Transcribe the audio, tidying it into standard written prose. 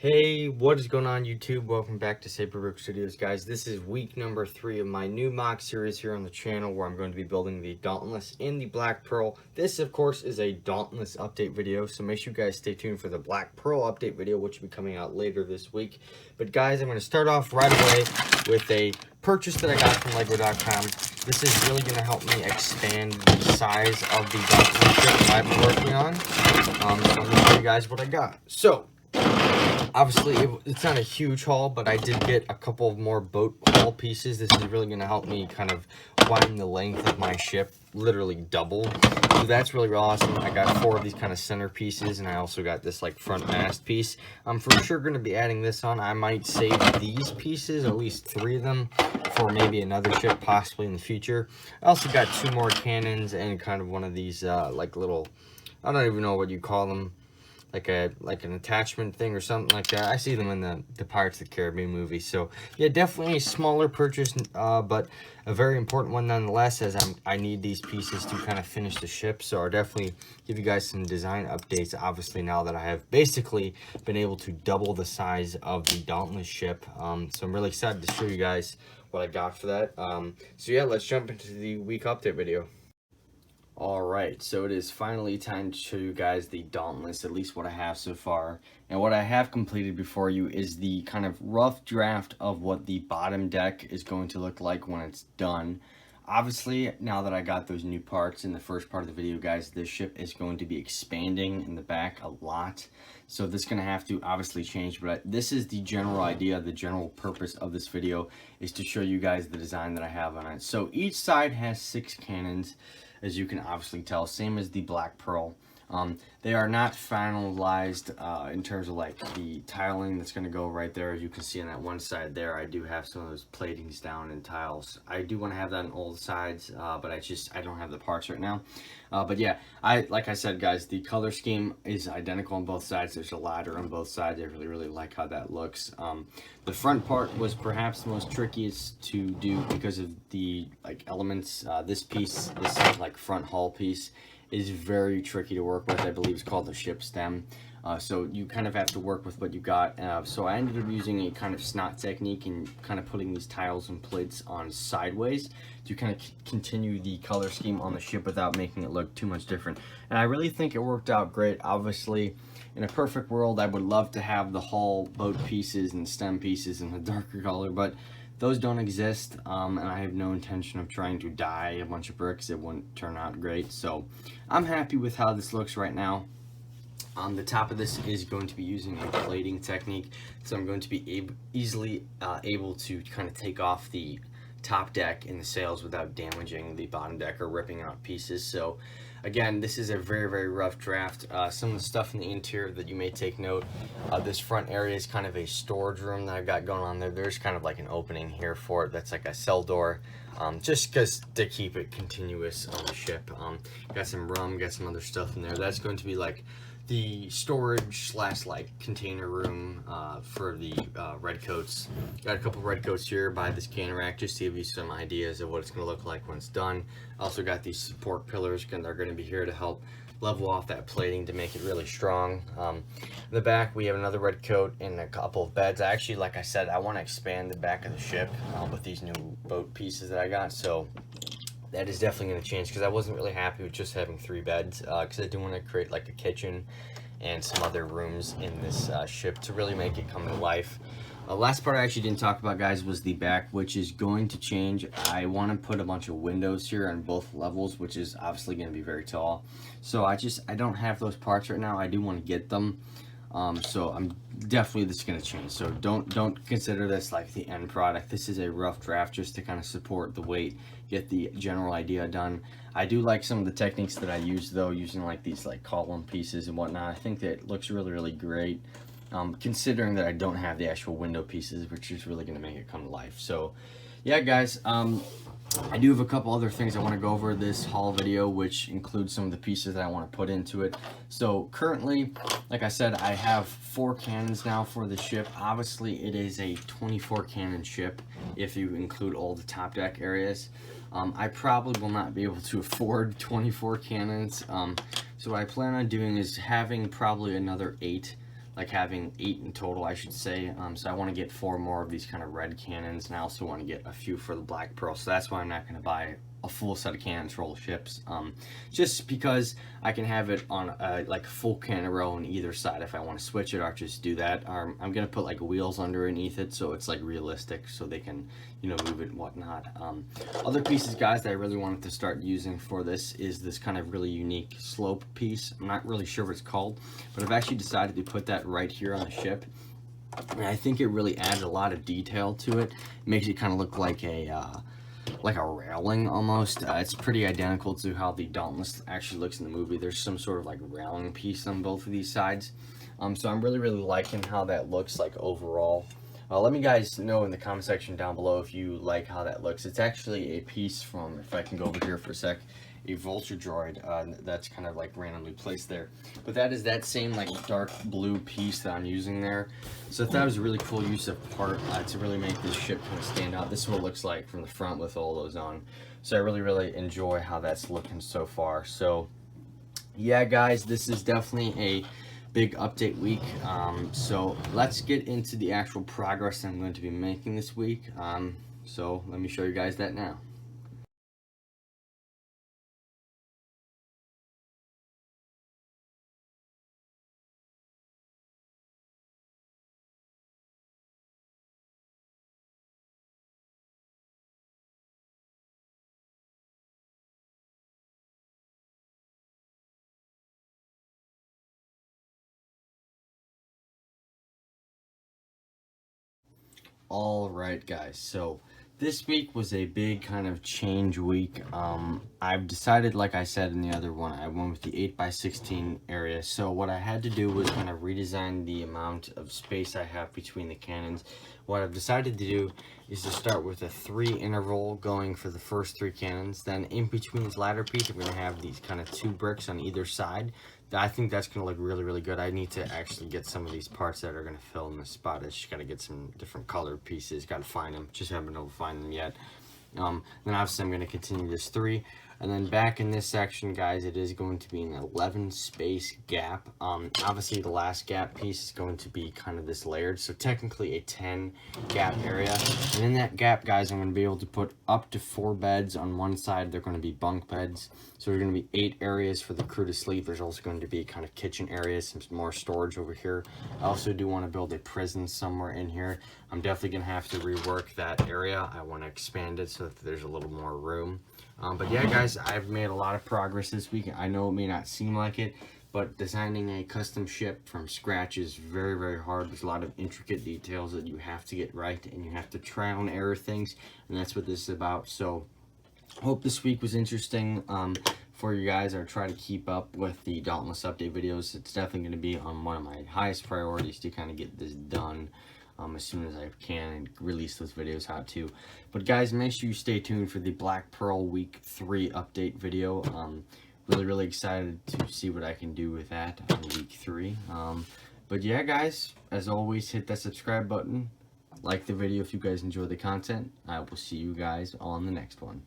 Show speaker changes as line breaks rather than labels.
Hey, what is going on YouTube? Welcome back to Saberbrook Studios, guys. This is week number 3 of my new mock series here on the channel where I'm going to be building the Dauntless and the Black Pearl. This, of course, is a Dauntless update video, so make sure you guys stay tuned for the Black Pearl update video, which will be coming out later this week. But guys, I'm going to start off right away with a purchase that I got from Lego.com. This is really going to help me expand the size of the Dauntless ship that I've been working on. So I'm going to show you guys what I got. So, obviously, it's not a huge haul, but I did get a couple of more boat hull pieces. This is really going to help me kind of widen the length of my ship, literally double. So that's really awesome. I got 4 of these kind of center pieces, and I also got this like front mast piece. I'm for sure going to be adding this on. I might save these pieces, at least 3 of them, for maybe another ship possibly in the future. I also got 2 more cannons and kind of one of these like little, I don't even know what you call them, like an attachment thing or something like that. I see them in the Pirates of the Caribbean movie. So yeah, definitely a smaller purchase, but a very important one nonetheless, as I need these pieces to kind of finish the ship. So I'll definitely give you guys some design updates, obviously, now that I have basically been able to double the size of the Dauntless ship. So I'm really excited to show you guys what I got for that. So yeah, let's jump into the week update video. Alright, so it is finally time to show you guys the Dauntless, at least what I have so far. And what I have completed before you is the kind of rough draft of what the bottom deck is going to look like when it's done. Obviously, now that I got those new parts in the first part of the video, guys, this ship is going to be expanding in the back a lot. So this is going to have to obviously change, but this is the general idea, the general purpose of this video is to show you guys the design that I have on it. So each side has 6 cannons, as you can obviously tell, same as the Black Pearl. They are not finalized in terms of like the tiling that's going to go right there. As you can see on that one side there, I do have some of those platings down and tiles. I do want to have that on all the sides, but I don't have the parts right now. But yeah, like I said, guys, the color scheme is identical on both sides. There's a ladder on both sides. I really like how that looks. The front part was perhaps the most trickiest to do because of the like elements. This piece, this like front hull piece, is very tricky to work with. I believe it's called the ship stem. So you kind of have to work with what you got. So I ended up using a kind of snot technique and kind of putting these tiles and plates on sideways to kind of continue the color scheme on the ship without making it look too much different. And I really think it worked out great. Obviously, in a perfect world, I would love to have the hull boat pieces and stem pieces in a darker color, but those don't exist, and I have no intention of trying to dye a bunch of bricks. It wouldn't turn out great, so I'm happy with how this looks right now. The top of this is going to be using a plating technique, so I'm going to be easily able to kind of take off the top deck and the sails without damaging the bottom deck or ripping out pieces. So again, this is a very rough draft. Some of the stuff in the interior that you may take note, this front area is kind of a storage room that I've got going on there. There's kind of like an opening here for it that's like a cell door, just because to keep it continuous on the ship. Got some rum, got some other stuff in there. That's going to be like the storage slash like container room for the red coats. Got a couple red coats here by this can rack just to give you some ideas of what it's going to look like when it's done. Also got these support pillars, and they're going to be here to help level off that plating to make it really strong. In the back we have another red coat and a couple of beds. Actually, like I said, I want to expand the back of the ship with these new boat pieces that I got, so that is definitely going to change because I wasn't really happy with just having 3 beds because I do want to create like a kitchen and some other rooms in this ship to really make it come to life. Last part I actually didn't talk about, guys, was the back, which is going to change. I want to put a bunch of windows here on both levels, which is obviously going to be very tall. So I don't have those parts right now. I do want to get them. So I'm definitely, this is going to change. So don't consider this like the end product. This is a rough draft just to kind of support the weight, get the general idea done. I do like some of the techniques that I use though, using like these like column pieces and whatnot. I think that it looks really great. Considering that I don't have the actual window pieces, which is really going to make it come to life. So yeah, guys, I do have a couple other things I want to go over this haul video, which includes some of the pieces that I want to put into it. So currently, like I said, I have 4 cannons now for the ship. Obviously, it is a 24 cannon ship if you include all the top deck areas. I probably will not be able to afford 24 cannons. So what I plan on doing is having probably another 8 like having 8 in total, I should say. So I want to get 4 more of these kind of red cannons, and I also want to get a few for the Black Pearl. So that's why I'm not going to buy a full set of cannons for all the ships, just because I can have it on like a full cannon row on either side if I want to switch it, or just do that. I'm gonna put like wheels underneath it so it's like realistic, so they can, you know, move it and whatnot. Other pieces, guys, that I really wanted to start using for this is this kind of really unique slope piece. I'm not really sure what it's called, but I've actually decided to put that right here on the ship. And I think it really adds a lot of detail to it. It makes it kind of look like a railing almost. It's pretty identical to how the Dauntless actually looks in the movie. There's some sort of like railing piece on both of these sides. So I'm really liking how that looks like overall. Let me guys know in the comment section down below if you like how that looks. It's actually a piece from, if I can go over here for a sec, a vulture droid that's kind of like randomly placed there. But that is that same like dark blue piece that I'm using there. So that was a really cool use of part to really make this ship kind of stand out. This is what it looks like from the front with all those on. So I really enjoy how that's looking so far. So yeah, guys, this is definitely a big update week. So let's get into the actual progress I'm going to be making this week. So let me show you guys that now. All right, guys, so this week was a big kind of change week. I've decided, like I said in the other one, I went with the 8x16 area. So what I had to do was kind of redesign the amount of space I have between the cannons. What I've decided to do is to start with a 3 interval going for the first 3 cannons. Then in between this ladder piece, I'm going to have these kind of 2 bricks on either side. I think that's going to look really good. I need to actually get some of these parts that are going to fill in the spot. I just got to get some different colored pieces. Got to find them. Just haven't been able to find them yet. Then obviously I'm going to continue this 3. And then back in this section, guys, it is going to be an 11 space gap. Obviously the last gap piece is going to be kind of this layered, so technically a 10 gap area. And in that gap, guys, I'm going to be able to put up to 4 beds on one side. They're going to be bunk beds, so there's going to be 8 areas for the crew to sleep. There's also going to be kind of kitchen areas, some more storage over here. I also do want to build a prison somewhere in here. I'm definitely going to have to rework that area. I want to expand it so that there's a little more room. But yeah, guys, I've made a lot of progress this week. I know it may not seem like it, but designing a custom ship from scratch is very hard. There's a lot of intricate details that you have to get right, and you have to trial and error things, and that's what this is about. So hope this week was interesting for you guys. I try to keep up with the Dauntless update videos. It's definitely going to be on one of my highest priorities to kind of get this done as soon as I can and release those videos out too. But guys, make sure you stay tuned for the Black Pearl Week 3 update video. Really excited to see what I can do with that on Week 3. But yeah, guys, as always, hit that subscribe button. Like the video if you guys enjoy the content. I will see you guys on the next one.